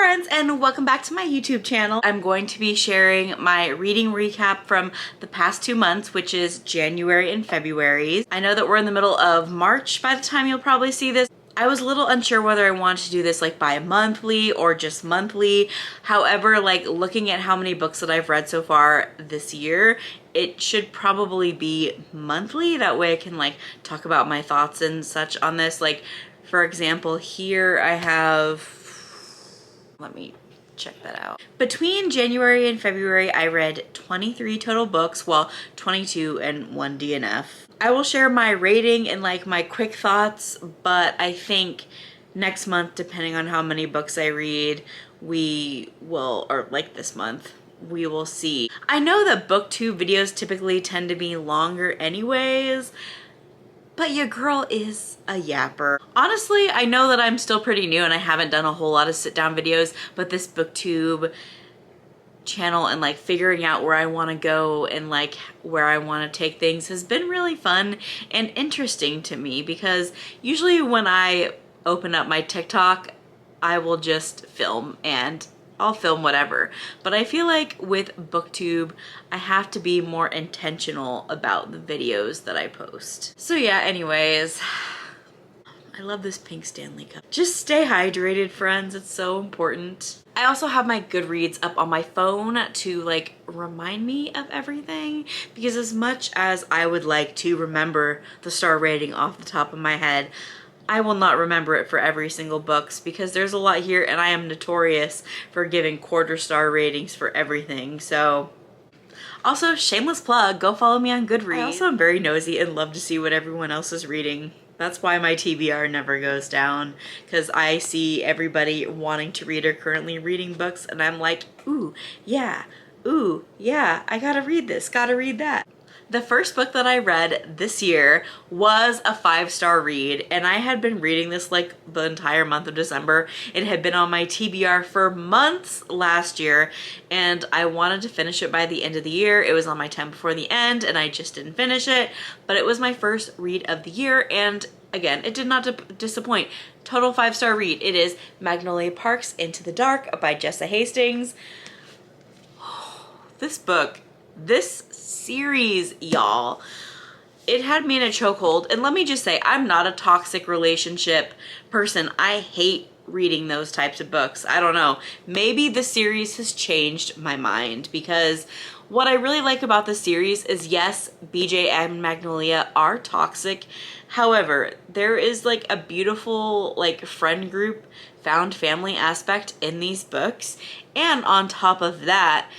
friends, and welcome back to my YouTube channel. I'm going to be sharing my reading recap from the past 2 months, which is January and February. I know that we're in the middle of March by the time you'll probably see this. I was a little unsure whether I wanted to do this like bi-monthly or just monthly. However, like looking at how many books that I've read so far this year, it should probably be monthly. That way I can like talk about my thoughts and such on this. Like for example, here I have, let me check that out. Between January and February, I read 23 total books, well, 22 and 1 DNF. I will share my rating and like my quick thoughts, but I think next month, depending on how many books I read, we will, or like this month, we will see. I know that booktube videos typically tend to be longer anyways, but your girl is a yapper. Honestly, I know that I'm still pretty new and I haven't done a whole lot of sit down videos, but this booktube channel and like figuring out where I want to go and like where I want to take things has been really fun and interesting to me, because usually when I open up my TikTok, I will just film and I'll film whatever. But I feel like with booktube, I have to be more intentional about the videos that I post. So yeah, anyways, I love this pink Stanley cup. Just stay hydrated, friends. It's so important. I also have my Goodreads up on my phone to like remind me of everything, because as much as I would like to remember the star rating off the top of my head, I will not remember it for every single books, because there's a lot here and I am notorious for giving quarter-star ratings for everything. So also, shameless plug, go follow me on Goodreads. I also am very nosy and love to see what everyone else is reading. That's why my TBR never goes down, because I see everybody wanting to read or currently reading books and I'm like, ooh, yeah, I gotta read this, gotta read that. The first book that I read this year was a 5-star read, and I had been reading this like the entire month of December. It had been on my TBR for months last year, and I wanted to finish it by the end of the year. It was on my 10 before the end, and I just didn't finish it, but it was my first read of the year, and again, it did not disappoint. Total 5-star read. It is Magnolia Park's Into the Dark by Jessa Hastings. This book, this series, y'all, it had me in a chokehold. And let me just say, I'm not a toxic relationship person. I hate reading those types of books. I don't know. Maybe the series has changed my mind, because what I really like about the series is, yes, BJ and Magnolia are toxic. However, there is like a beautiful like friend group, found family aspect in these books. And on top of that,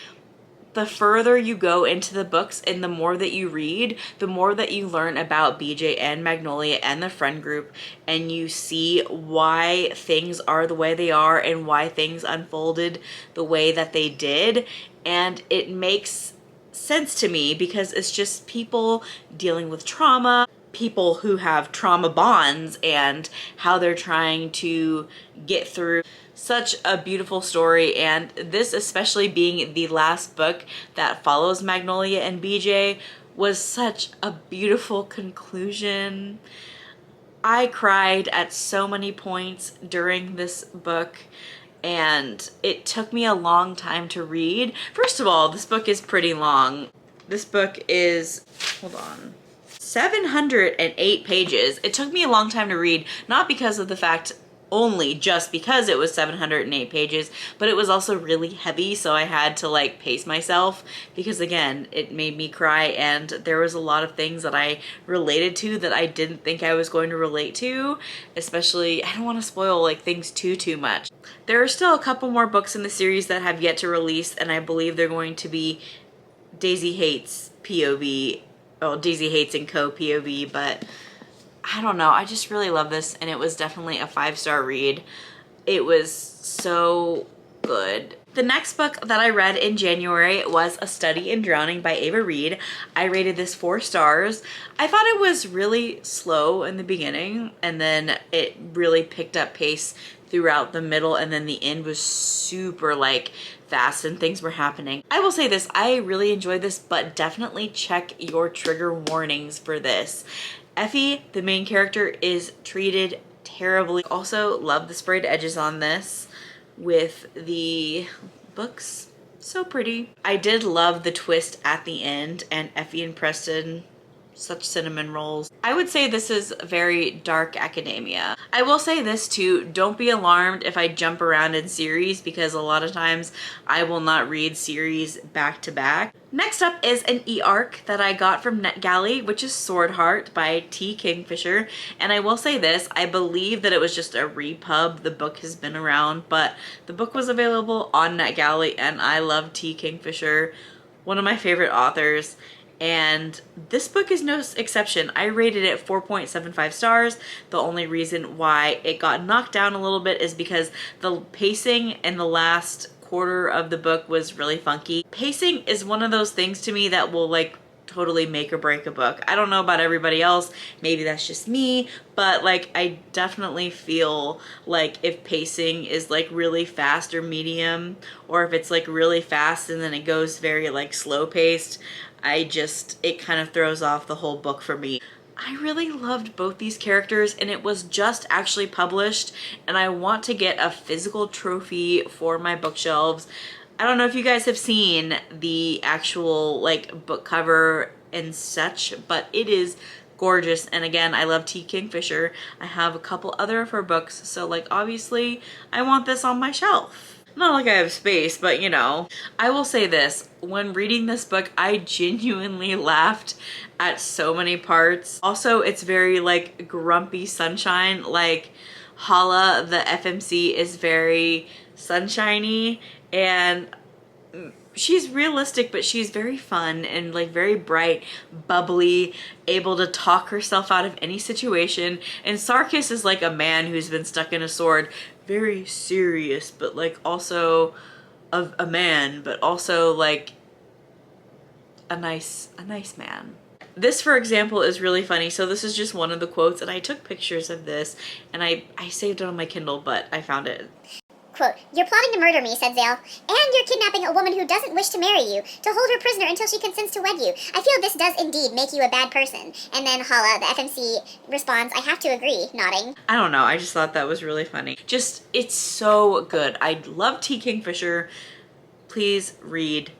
the further you go into the books and the more that you read, the more that you learn about BJ and Magnolia and the friend group, and you see why things are the way they are and why things unfolded the way that they did. And it makes sense to me, because it's just people dealing with trauma, people who have trauma bonds, and how they're trying to get through. Such a beautiful story, and this, especially being the last book that follows Magnolia and BJ, was such a beautiful conclusion. I cried at so many points during this book, and it took me a long time to read. First of all, this book is pretty long. This book is, hold on, 708 pages. It took me a long time to read, not because of the fact only just because it was 708 pages, but it was also really heavy, so I had to like pace myself, because again, it made me cry, and there was a lot of things that I related to that I didn't think I was going to relate to, especially, I don't want to spoil like things too much. There are still a couple more books in the series that have yet to release, and I believe they're going to be Daisy Hates POV, well, Daisy Hates and Co POV, but I don't know, I just really love this, and it was definitely a 5-star read. It was so good. The next book that I read in January was A Study in Drowning by Ava Reed. I rated this 4 stars. I thought it was really slow in the beginning, and then it really picked up pace throughout the middle, and then the end was super like fast and things were happening. I will say this, I really enjoyed this, but definitely check your trigger warnings for this. Effie, the main character, is treated terribly. Also love the sprayed edges on this. with the books. So pretty. I did love the twist at the end, and Effie and Preston, such cinnamon rolls. I would say this is very dark academia. I will say this too, don't be alarmed if I jump around in series, because a lot of times I will not read series back to back. Next up is an e-arc that I got from NetGalley, which is Sword Heart by T. Kingfisher. And I will say this, I believe that it was just a repub. The book has been around, but the book was available on NetGalley, and I love T. Kingfisher, one of my favorite authors. And this book is no exception. I rated it 4.75 stars. The only reason why it got knocked down a little bit is because the pacing in the last quarter of the book was really funky. Pacing is one of those things to me that will like totally make or break a book. I don't know about everybody else, maybe that's just me, but like I definitely feel like if pacing is like really fast or medium, or if it's like really fast and then it goes very like slow paced, it kind of throws off the whole book for me. I really loved both these characters, and it was just actually published, and I want to get a physical trophy for my bookshelves. I don't know if you guys have seen the actual like book cover and such, but it is gorgeous. And again, I love T. Kingfisher. I have a couple other of her books, so like obviously I want this on my shelf. Not like I have space, but you know. I will say this, when reading this book, I genuinely laughed at so many parts. Also, it's very like grumpy sunshine. Like Hala, the FMC, is very sunshiny, and she's realistic, but she's very fun and like very bright, bubbly, able to talk herself out of any situation. And Sarkis is like a man who's been stuck in a sword, very serious, but like also a man, but also like a nice man. This, for example, is really funny. So this is just one of the quotes, and I took pictures of this, and I saved it on my Kindle, but I found it. Quote, "You're plotting to murder me," said Zale, "and you're kidnapping a woman who doesn't wish to marry you, to hold her prisoner until she consents to wed you. I feel this does indeed make you a bad person." And then Hala, the FMC, responds, "I have to agree," nodding. I don't know, I just thought that was really funny. Just, it's so good. I love T. Kingfisher. Please read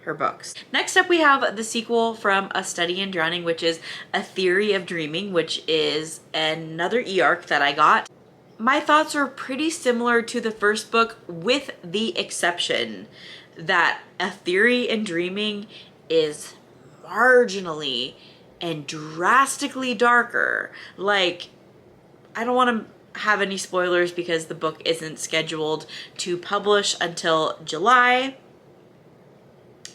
her books. Next up, we have the sequel from A Study in Drowning, which is A Theory of Dreaming, which is another e-arc that I got. My thoughts are pretty similar to the first book, with the exception that A Theory in Dreaming is marginally and drastically darker. Like, I don't want to have any spoilers because the book isn't scheduled to publish until July,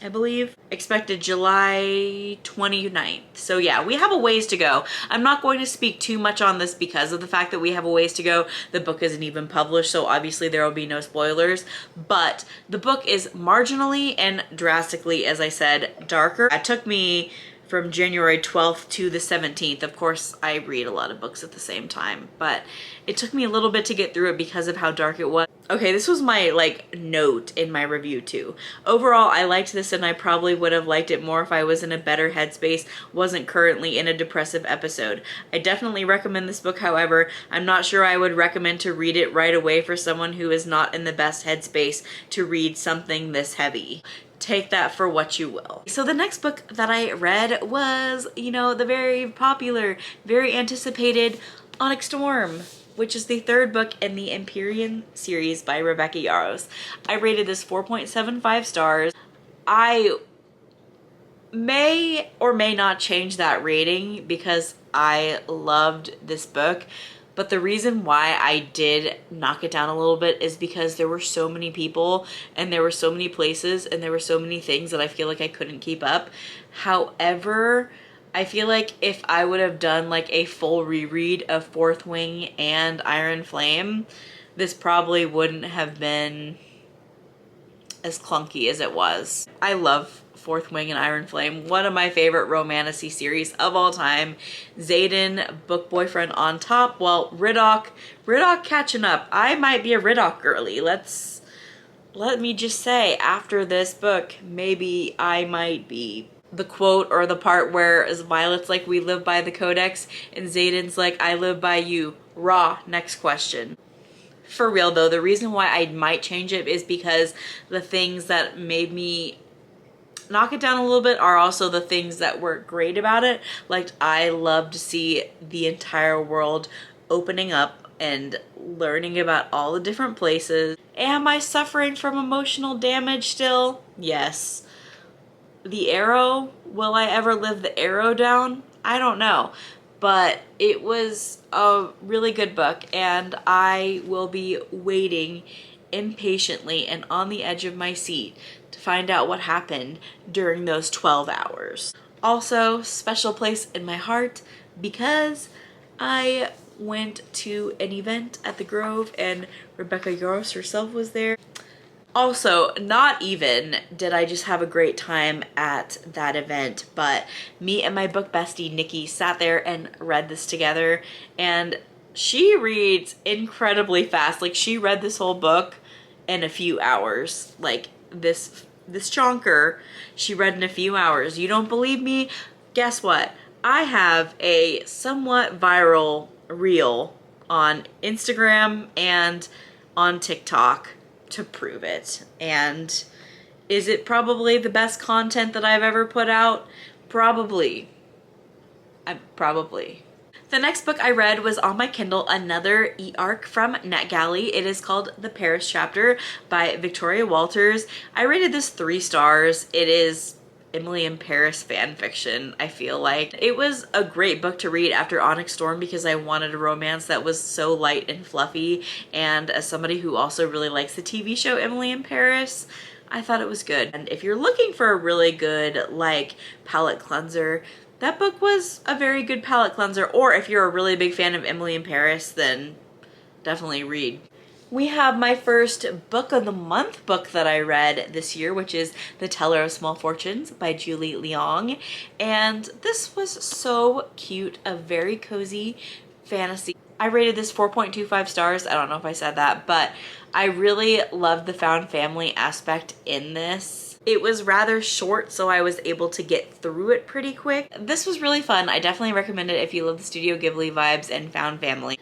I believe. Expected July 29th. So yeah, we have a ways to go. I'm not going to speak too much on this because of the fact that we have a ways to go. The book isn't even published, so obviously there will be no spoilers. But the book is marginally and drastically, as I said, darker. It took me from January 12th to the 17th. Of course, I read a lot of books at the same time, but it took me a little bit to get through it because of how dark it was. Okay, this was my like note in my review too. Overall, I liked this, and I probably would have liked it more if I was in a better headspace, wasn't currently in a depressive episode. I definitely recommend this book, however, I'm not sure I would recommend to read it right away for someone who is not in the best headspace to read something this heavy. Take that for what you will. So the next book that I read was, you know, the very popular, very anticipated Onyx Storm, which is the third book in the Empyrean series by Rebecca Yarros. I rated this 4.75 stars. I may or may not change that rating because I loved this book. But the reason why I did knock it down a little bit is because there were so many people, and there were so many places, and there were so many things that I feel like I couldn't keep up. However, I feel like if I would have done like a full reread of Fourth Wing and Iron Flame, this probably wouldn't have been as clunky as it was. I love Fourth Wing and Iron Flame, one of my favorite romantasy series of all time. Xaden, book boyfriend on top. Well, Riddock catching up. I might be a Riddock girly. Let me just say, after this book, maybe I might be. The quote or the part where Violet's like, "We live by the Codex," and Xaden's like, "I live by you. Raw, next question." For real though, the reason why I might change it is because the things that made me knock it down a little bit are also the things that were great about it. Like, I love to see the entire world opening up and learning about all the different places. Am I suffering from emotional damage still? Yes. The Arrow, will I ever live the Arrow down? I don't know. But it was a really good book, and I will be waiting impatiently and on the edge of my seat to find out what happened during those 12 hours. Also, special place in my heart because I went to an event at the Grove and Rebecca Yarros herself was there. Also, not even did I just have a great time at that event, but me and my book bestie Nikki sat there and read this together, and she reads incredibly fast. Like, she read this whole book in a few hours. Like, this chonker she read in a few hours. You don't believe me? Guess what? I have a somewhat viral reel on Instagram and on TikTok to prove it. And is it probably the best content that I've ever put out? Probably. Probably. The next book I read was on my Kindle, another e-arc from NetGalley. It is called The Paris Chapter by Victoria Walters. I rated this 3 stars. It is Emily in Paris fan fiction, I feel like. It was a great book to read after Onyx Storm because I wanted a romance that was so light and fluffy, and as somebody who also really likes the TV show Emily in Paris, I thought it was good. And if you're looking for a really good, like, palette cleanser, that book was a very good palette cleanser. Or if you're a really big fan of Emily in Paris, then definitely read. We have my first book of the month book that I read this year, which is The Teller of Small Fortunes by Julie Leong. And this was so cute, a very cozy fantasy. I rated this 4.25 stars. I don't know if I said that, but I really loved the found family aspect in this. It was rather short, so I was able to get through it pretty quick. This was really fun. I definitely recommend it if you love the Studio Ghibli vibes and found family.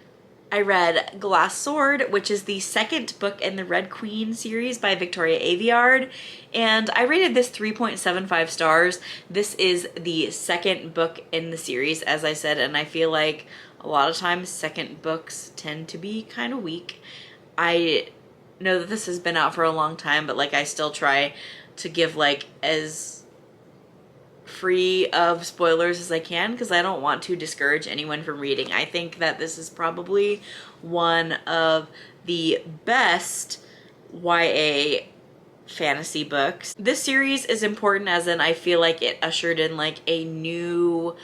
I read Glass Sword, which is the second book in the Red Queen series by Victoria Aveyard, and I rated this 3.75 stars. This is the second book in the series, as I said, and I feel like a lot of times second books tend to be kind of weak. I know that this has been out for a long time, but like, I still try to give like as free of spoilers as I can because I don't want to discourage anyone from reading. I think that this is probably one of the best YA fantasy books. This series is important as in I feel like it ushered in like a new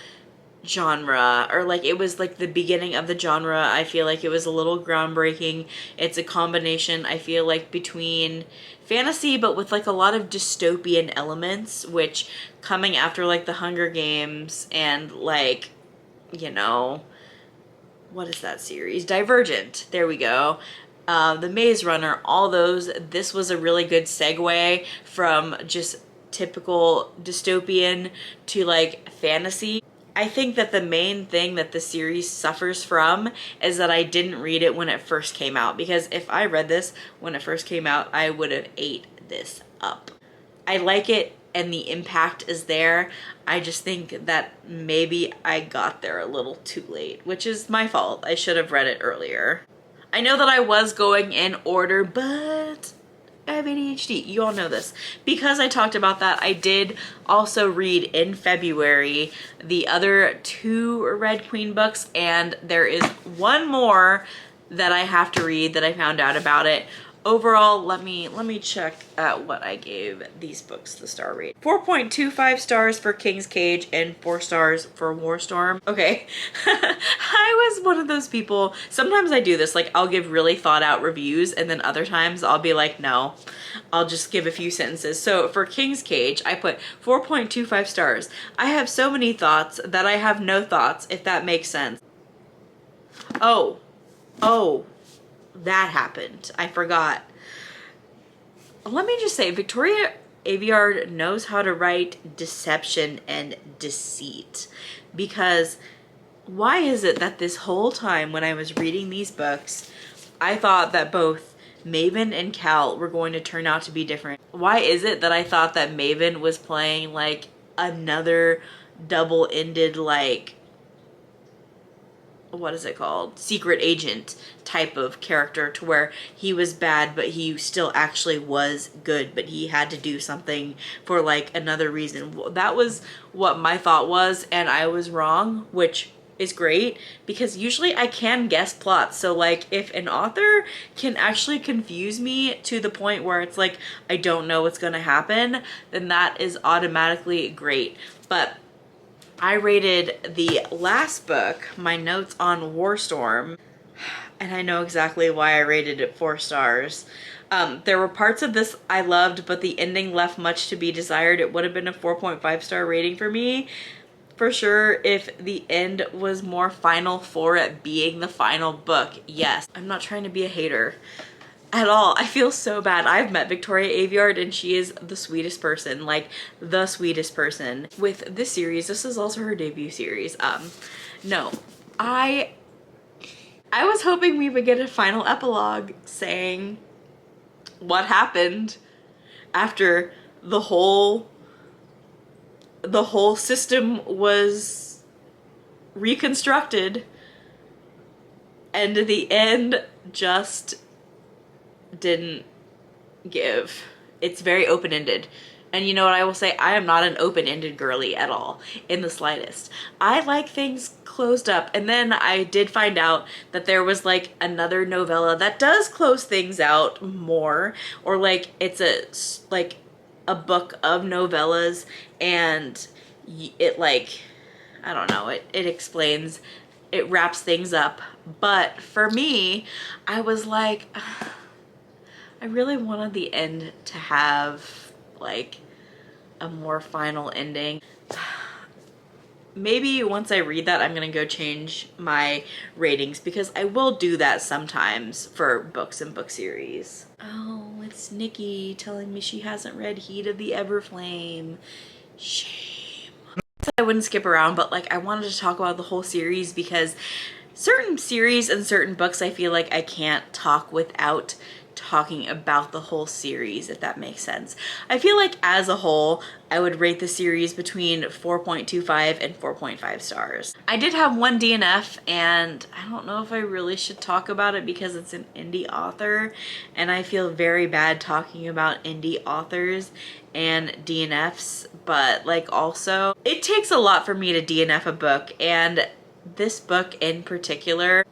genre, or like it was like the beginning of the genre. I feel like it was a little groundbreaking. It's a combination, I feel like, between fantasy but with like a lot of dystopian elements, which coming after like the Hunger Games and like, you know, what is that series? Divergent. There we go. The Maze Runner, all those. This was a really good segue from just typical dystopian to like fantasy. I think that the main thing that the series suffers from is that I didn't read it when it first came out, because if I read this when it first came out, I would have ate this up. I like it and the impact is there. I just think that maybe I got there a little too late, which is my fault. I should have read it earlier. I know that I was going in order, but I have ADHD. You all know this. Because I talked about that, I did also read in February the other 2 Red Queen books, and there is one more that I have to read that I found out about it. Overall, let me check at what I gave these books the star rate. 4.25 stars for King's Cage and 4 stars for Warstorm. Okay, I was one of those people. Sometimes I do this, like I'll give really thought out reviews, and then other times I'll be like, no, I'll just give a few sentences. So for King's Cage, I put 4.25 stars. I have so many thoughts that I have no thoughts, if that makes sense. Oh, that happened. I forgot. Let me just say, Victoria Aveyard knows how to write deception and deceit, because why is it that this whole time when I was reading these books, I thought that both Maven and Cal were going to turn out to be different. Why is it that I thought that Maven was playing like another double-ended, like, what is it called? Secret agent type of character, to where he was bad, but he still actually was good, but he had to do something for like another reason. That was what my thought was, and I was wrong, which is great because usually I can guess plots. So like if an author can actually confuse me to the point where it's like I don't know what's going to happen, then that is automatically great. But I rated the last book, my notes on Warstorm, and I know exactly why I rated it 4 stars. There were parts of this I loved, but the ending left much to be desired. It would have been a 4.5 star rating for me, for sure, if the end was more final for it being the final book. Yes, I'm not trying to be a hater at all. I feel so bad. I've met Victoria Aveyard and she is the sweetest person, like the sweetest person. With this series, this is also her debut series. No, I was hoping we would get a final epilogue saying what happened after the whole system was reconstructed, and the end just didn't give. It's very open-ended. And you know what I will say? I am not an open-ended girly at all, in the slightest. I like things closed up. And then I did find out that there was like another novella that does close things out more, or like it's a book of novellas, and it like, I don't know, it explains, it wraps things up. But for me, I was like, I really wanted the end to have like a more final ending. Maybe once I read that, I'm gonna go change my ratings, because I will do that sometimes for books and book series. Oh, it's Nikki telling me she hasn't read Heat of the Everflame. Shame. I wouldn't skip around, but like I wanted to talk about the whole series, because certain series and certain books I feel like I can't talk without talking about the whole series, if that makes sense. I feel like as a whole, I would rate the series between 4.25 and 4.5 stars. I did have one DNF, and I don't know if I really should talk about it because it's an indie author, and I feel very bad talking about indie authors and DNFs, but like also, it takes a lot for me to DNF a book, and this book in particular,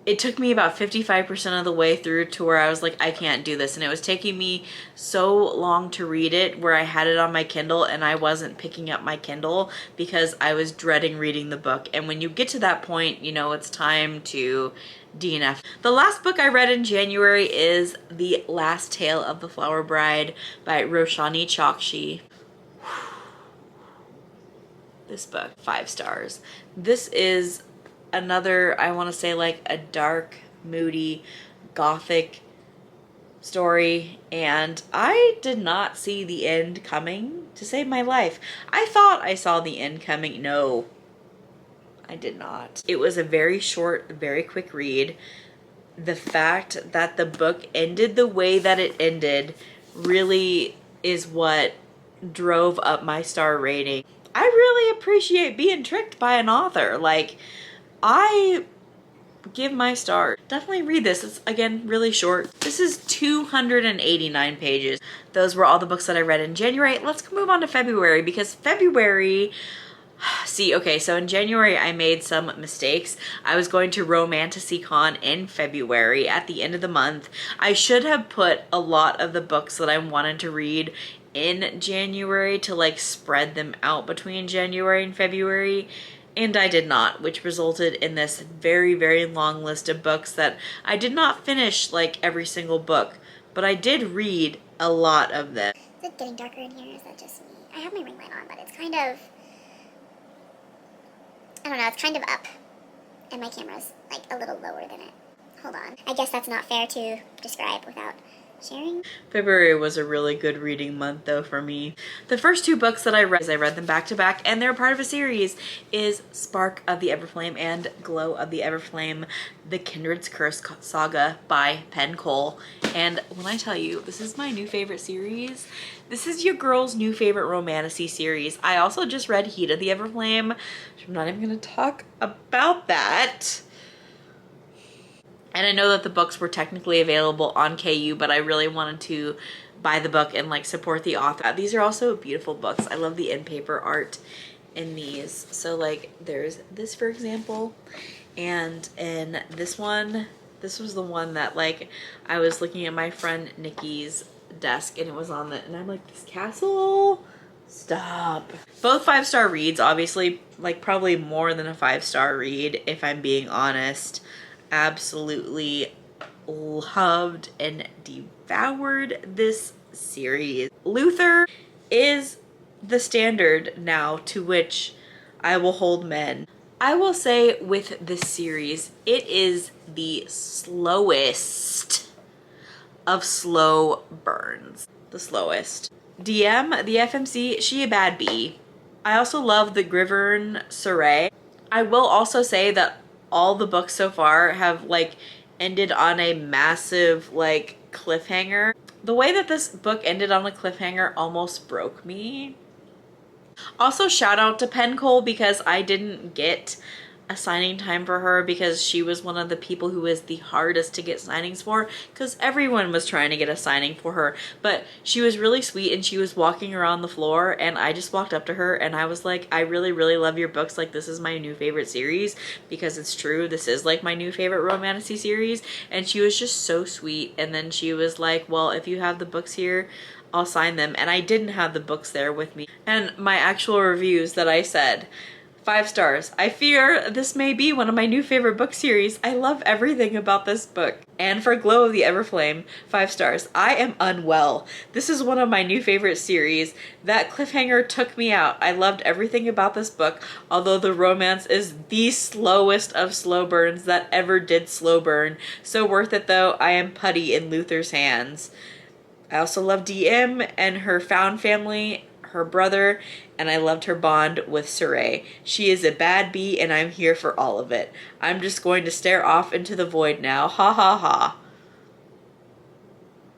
it took me about 55% of the way through to where I was like, I can't do this. And it was taking me so long to read it, where I had it on my Kindle and I wasn't picking up my Kindle because I was dreading reading the book. And when you get to that point, you know, it's time to DNF. The last book I read in January is The Last Tale of the Flower Bride by Roshani Chokshi. This book, 5 stars. This is another, I want to say like a dark, moody, gothic story, and I did not see the end coming, to save my life. I thought I saw the end coming. No, I did not. It was a very short, very quick read. The fact that the book ended the way that it ended really is what drove up my star rating. I really appreciate being tricked by an author. Like, I give my star. Definitely read this. It's, again, really short. This is 289 pages. Those were all the books that I read in January. Let's move on to February, because February, see, okay, so in January I made some mistakes. I was going to Romantasy-Con in February at the end of the month. I should have put a lot of the books that I wanted to read in January to like spread them out between January and February, and I did not, which resulted in this very, very long list of books that I did not finish like every single book, but I did read a lot of them. Is it getting darker in here? Is that just me? I have my ring light on, but it's kind of, I don't know, it's kind of up. And my camera's like a little lower than it. Hold on. I guess that's not fair to describe without sharing. February was a really good reading month though for me. The first two books that I read them back to back, and they're part of a series, is Spark of the Everflame and Glow of the Everflame, The Kindred's Curse Saga by Penn Cole. And when I tell you, this is my new favorite series. This is your girl's new favorite romantasy series. I also just read Heat of the Everflame. I'm not even gonna talk about that. And I know that the books were technically available on KU, but I really wanted to buy the book and like support the author. These are also beautiful books. I love the in paper art in these. So like there's this, for example, and in this one, this was the one that like I was looking at my friend Nikki's desk and it was on the, and I'm like, this castle, stop. Both 5-star reads, obviously, like probably more than a 5-star read if I'm being honest. Absolutely loved and devoured this series. Luther is the standard now to which I will hold men. I will say with this series, it is the slowest of slow burns. The slowest. DM, the FMC, she a bad bee. I also love the Grivern Saray. I will also say that all the books so far have like ended on a massive like cliffhanger. The way that this book ended on a cliffhanger almost broke me. Also, shout out to Penn Cole because I didn't get a signing time for her because she was one of the people who was the hardest to get signings for because everyone was trying to get a signing for her. But she was really sweet and she was walking around the floor and I just walked up to her and I was like, I really, really love your books. Like, this is my new favorite series, because it's true. This is like my new favorite romantasy series. And she was just so sweet. And then she was like, well, if you have the books here, I'll sign them. And I didn't have the books there with me. And my actual reviews that I said, 5 stars. I fear this may be one of my new favorite book series. I love everything about this book. And for Glow of the Everflame, 5 stars. I am unwell. This is one of my new favorite series. That cliffhanger took me out. I loved everything about this book, although the romance is the slowest of slow burns that ever did slow burn. So worth it though. I am putty in Luther's hands. I also love DM and her found family, her brother, and I loved her bond with Saray. She is a bad bee and I'm here for all of it. I'm just going to stare off into the void now. Ha ha ha.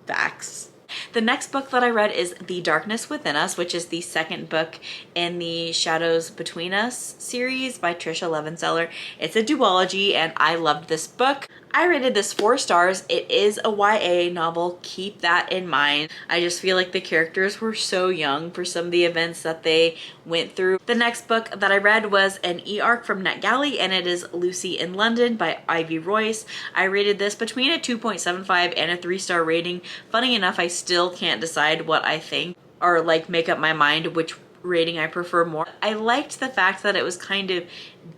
Facts. The next book that I read is The Darkness Within Us, which is the second book in the Shadows Between Us series by Trisha Levenseller. It's a duology and I loved this book. I rated this 4 stars. It is a YA novel. Keep that in mind. I just feel like the characters were so young for some of the events that they went through. The next book that I read was an e-arc from NetGalley, and it is Lucy in London by Ivy Royce. I rated this between a 2.75 and a 3-star rating. Funny enough, I still can't decide what I think or like make up my mind which rating I prefer more. I liked the fact that it was kind of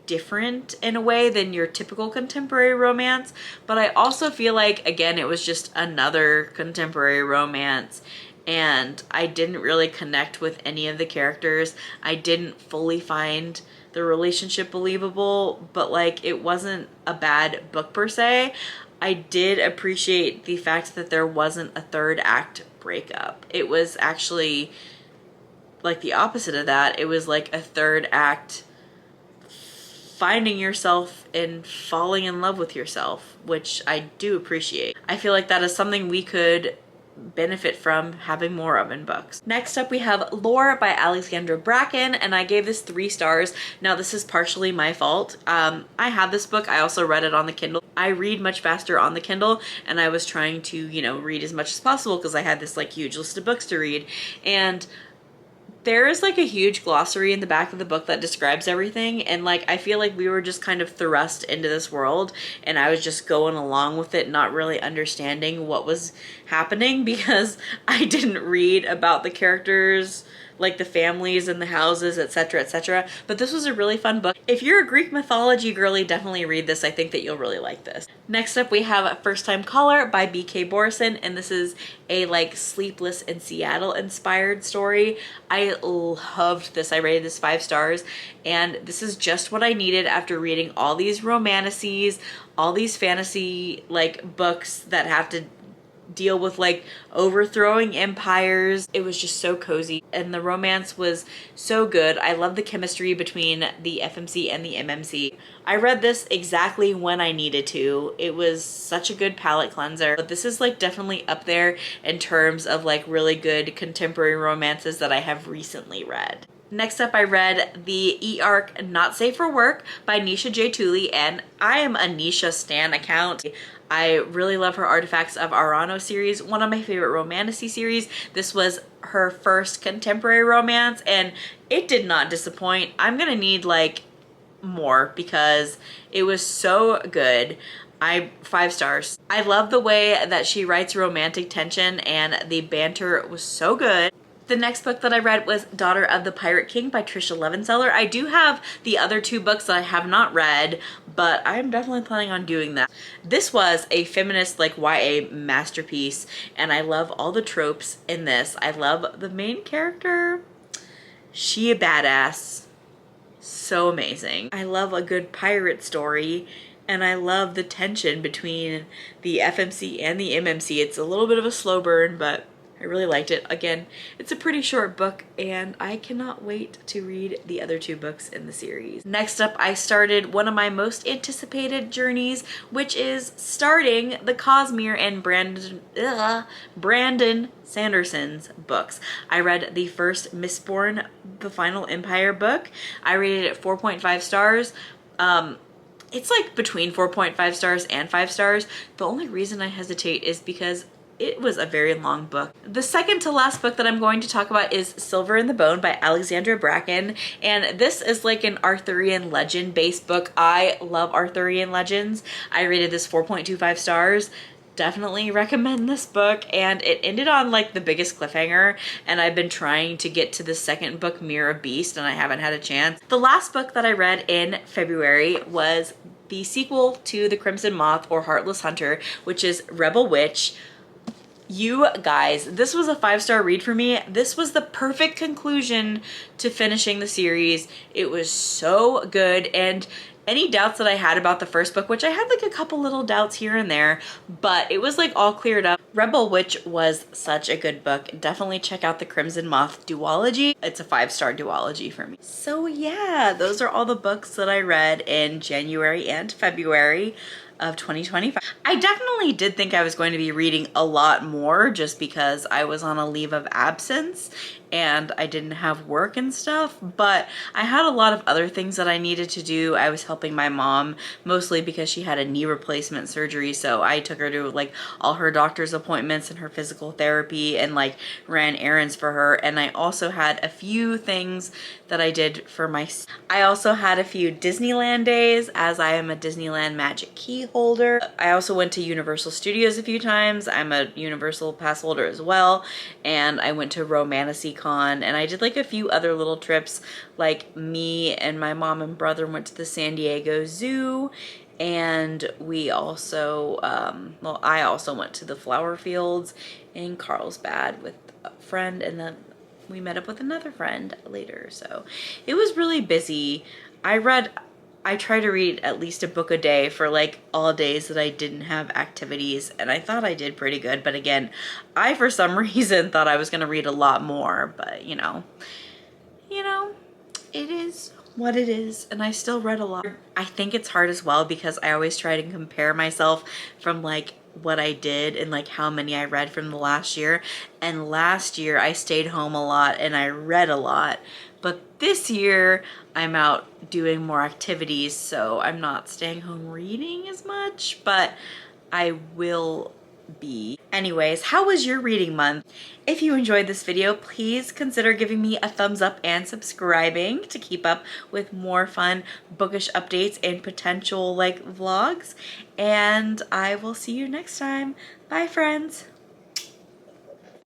different in a way than your typical contemporary romance, but I also feel like, again, it was just another contemporary romance and I didn't really connect with any of the characters. I didn't fully find the relationship believable, but like it wasn't a bad book per se. I did appreciate the fact that there wasn't a third act breakup. It was actually like the opposite of that. It was like a third act finding yourself and falling in love with yourself, which I do appreciate. I feel like that is something we could benefit from having more of in books. Next up we have Lore by Alexandra Bracken, and I gave this 3 stars. Now this is partially my fault. I have this book. I also read it on the Kindle. I read much faster on the Kindle and I was trying to, you know, read as much as possible because I had this like huge list of books to read, and there is like a huge glossary in the back of the book that describes everything, and like I feel like we were just kind of thrust into this world and I was just going along with it, not really understanding what was happening because I didn't read about the characters, like the families and the houses, etc., etc. But this was a really fun book. If you're a Greek mythology girly, definitely read this. I think that you'll really like this. Next up we have First Time Caller by B.K. Borison, and this is a like Sleepless in Seattle inspired story. I loved this. I rated this 5 stars, and this is just what I needed after reading all these romantices, all these fantasy like books that have to deal with like overthrowing empires. It was just so cozy and the romance was so good. I love the chemistry between the FMC and the MMC. I read this exactly when I needed to. It was such a good palate cleanser. But this is like definitely up there in terms of like really good contemporary romances that I have recently read. Next up, I read the E-Arc Not Safe for Work by Nisha J. Tooley, and I am a Nisha stan account. I really love her Artifacts of Arano series, one of my favorite romantasy series. This was her first contemporary romance, and it did not disappoint. I'm gonna need like more because it was so good. 5 stars. I love the way that she writes romantic tension and the banter was so good. The next book that I read was Daughter of the Pirate King by Trisha Levenseller. I do have the other 2 books that I have not read, but I'm definitely planning on doing that. This was a feminist like YA masterpiece, and I love all the tropes in this. I love the main character. She a badass. So amazing. I love a good pirate story, and I love the tension between the FMC and the MMC. It's a little bit of a slow burn, but I really liked it. Again, it's a pretty short book and I cannot wait to read the other 2 books in the series. Next up, I started one of my most anticipated journeys, which is starting the Cosmere and Brandon Sanderson's books. I read the first Mistborn, The Final Empire book. I rated it 4.5 stars. It's like between 4.5 stars and 5 stars. The only reason I hesitate is because it was a very long book. The second to last book that I'm going to talk about is Silver in the Bone by Alexandra Bracken, and this is like an Arthurian legend based book. I love Arthurian legends. I rated this 4.25 stars. Definitely recommend this book, and it ended on like the biggest cliffhanger, and I've been trying to get to the second book, Mirror of Beast, and I haven't had a chance. The last book that I read in February was the sequel to The Crimson Moth or Heartless Hunter, which is Rebel Witch. You guys, this was a 5-star read for me. This was the perfect conclusion to finishing the series. It was so good, and any doubts that I had about the first book, which I had like a couple little doubts here and there, but it was like all cleared up. Rebel Witch was such a good book. Definitely check out the Crimson Moth duology. It's a 5-star duology for me. So yeah, those are all the books that I read in January and February of 2025. I definitely did think I was going to be reading a lot more just because I was on a leave of absence and I didn't have work and stuff, but I had a lot of other things that I needed to do. I was helping my mom mostly because she had a knee replacement surgery, so I took her to like all her doctor's appointments and her physical therapy and like ran errands for her. And I also had a few things that I did for I also had a few Disneyland days, as I am a Disneyland Magic Key holder. I also went to Universal Studios a few times. I'm a Universal pass holder as well, and I went to Romantasy Con, and I did like a few other little trips. Like me and my mom and brother went to the San Diego Zoo, and we also well, I also went to the flower fields in Carlsbad with a friend, and then we met up with another friend later. So it was really busy. I try to read at least a book a day for like all days that I didn't have activities, and I thought I did pretty good. But again, I for some reason thought I was gonna read a lot more, but you know, it is what it is, and I still read a lot. I think it's hard as well because I always try to compare myself from like what I did and like how many I read from the last year. And last year I stayed home a lot and I read a lot, but this year I'm out doing more activities, so I'm not staying home reading as much, but I will be. Anyways, how was your reading month? If you enjoyed this video, please consider giving me a thumbs up and subscribing to keep up with more fun bookish updates and potential like vlogs. And I will see you next time. Bye, friends.